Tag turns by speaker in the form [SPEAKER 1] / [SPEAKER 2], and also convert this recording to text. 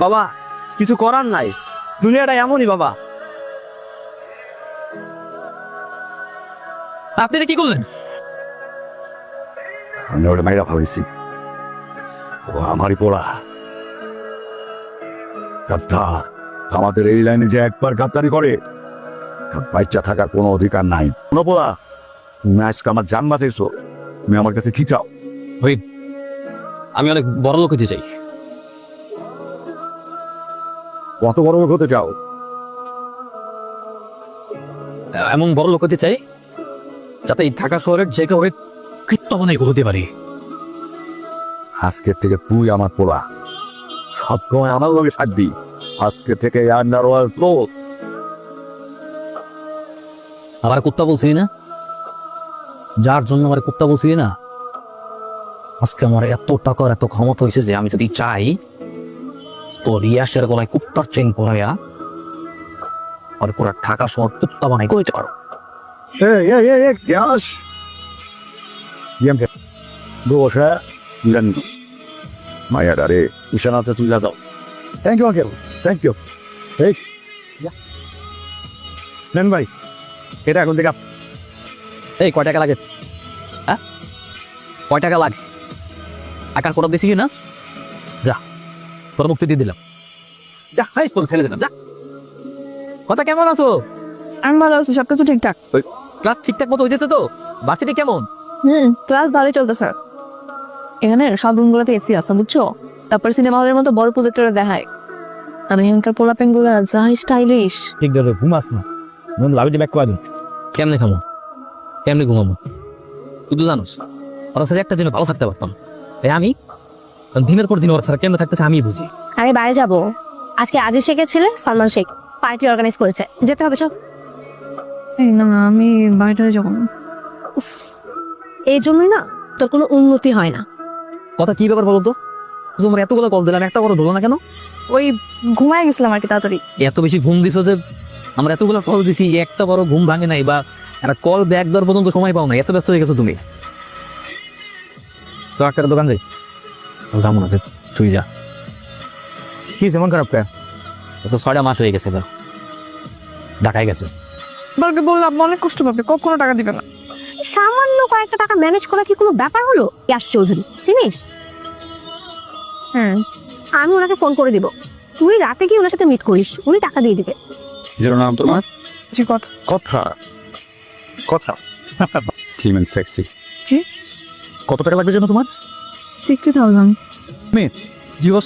[SPEAKER 1] বাবা কিছু করার নাই, দুনিয়াটা এমনই বাবা।
[SPEAKER 2] আপনি এটা কি করলেন?
[SPEAKER 3] আমি ওটা মাইরা ভাবছি ও আমারই পোড়া গাদ্দার। আমাদের এই লাইনে যে একবার গাদ্দারি করে তার বাচ্চা থাকার কোনো অধিকার নাই। কোনো পোড়া তুমি আজকে আমার জান বাঁচাইছো, তুমি আমার কাছে কি চাও?
[SPEAKER 2] ভাই আমি অনেক বড় লোক হতে চাই।
[SPEAKER 3] কত বড় লোক হতে চাও?
[SPEAKER 2] এমন বড় লোক হতে চাই যাতে এই ঢাকা শহরের যে কেউ কীর্তনে হতে পারে।
[SPEAKER 3] আজকে থেকে তুই আমার পোড়া, সব সময় আমার লগে থাকবি। আজকে থেকে আন্ডারওয়ার্ল্ড ক্লোথ।
[SPEAKER 2] আমার কুত্তা বলছি না, যার জন্য আমার কুত্তা বলছি না, আজকে আমার এত টাকার এত ক্ষমতা হয়েছে যে আমি যদি চাই তো রিয়াসের গলায় কুত্তার চেন পরাইয়া আর পুরো ঢাকা শহর কুত্তা বানাই করতে পারো।
[SPEAKER 3] গ্যাস বসে মায়াডা রে ইশানাতে তুলে দাও। Thank you uncle, thank you. এই
[SPEAKER 1] নেন ভাই, এটা এখন থেকে
[SPEAKER 2] এই কয় টাকা লাগে? হ্যাঁ কয় টাকা লাগে? টাকার কোটা বেশি কি না? যা তোর মুক্তি দিয়ে দিলাম, যা হাই তোর ছেড়ে দিলাম, যা। কথা কেমন আছো?
[SPEAKER 4] আমি ভালো আছি, সবকিছু ঠিকঠাক।
[SPEAKER 2] ওই ক্লাস ঠিকঠাক মতো হয়েছে তো? বাসিটি কেমন?
[SPEAKER 4] ক্লাস ভালোই চলতেছে। এখানে সব রুমগুলোতে এসি আছে বুঝছো, তারপর সিনেমা হলের মতো বড় প্রজেক্টরে দেখায়। আর এখানকার পোলাপেন গুলো যা স্টাইলিশ।
[SPEAKER 1] ঠিক ধরে ঘুমাস না, মন লাভে যে ব্যাক করে দিন।
[SPEAKER 2] কেমনে খামো, কেমনে ঘুমাবো? তুই তো জানোস ওরা সাথে একটা দিনে ভালো থাকতে পারতাম, তাই আমি দিনের পর দিন ওরা ছাড়া কেমনে থাকতেছে আমি বুঝি।
[SPEAKER 5] আমি বাইরে যাব আজকে। আজিজ শেখের ছেলে সালমান শেখ পার্টি অর্গানাইজ করেছে, যেতে হবে সব।
[SPEAKER 4] এই না আমি বাইরে যাবো না।
[SPEAKER 5] এই জন্যই না তোর কোনো উন্নতি হয় না।
[SPEAKER 2] কথা কি ব্যাপার বলো তো? তোমার এতগুলো কল দিলাম, একটা করে ধরো না কেন?
[SPEAKER 4] ওই ঘুমায় গেছিলাম আর কি তাড়াতাড়ি।
[SPEAKER 2] এত বেশি ঘুম দিছো যে আমরা এতগুলো কল দিছি, একটা বড় ঘুম ভাঙে নাই বা একটা কল ব্যাক দেওয়ার পর্যন্ত সময় পাও না, এত ব্যস্ত হয়ে গেছো তুমি। তো একটা দোকান যাই, যাবো না, তুই যা।
[SPEAKER 1] কি যেমন খারাপ কে?
[SPEAKER 2] 6 মাস হয়ে গেছে, ঢাকায় গেছে।
[SPEAKER 4] বাবাকে বললাম অনেক কষ্ট পাবে, কখনো টাকা দিবে না।
[SPEAKER 5] সামান্য কয়েকটা টাকা ম্যানেজ করা কি কোনো ব্যাপার হলো? ইয়াস চৌধুরী চিনিস? হ্যাঁ, আমি ওনাকে ফোন করে দিব, তুই রাতে গিয়ে ওনার সাথে মিট করিস, উনি টাকা দিয়ে দিবে।
[SPEAKER 3] যেন নাম তোমার?
[SPEAKER 4] জি কথা
[SPEAKER 3] কথা কথা স্লিম এন্ড সেক্সি।
[SPEAKER 4] জি
[SPEAKER 3] কত টাকা লাগবে যেন তোমার?
[SPEAKER 4] 60,000।
[SPEAKER 3] মেয়ে জীবন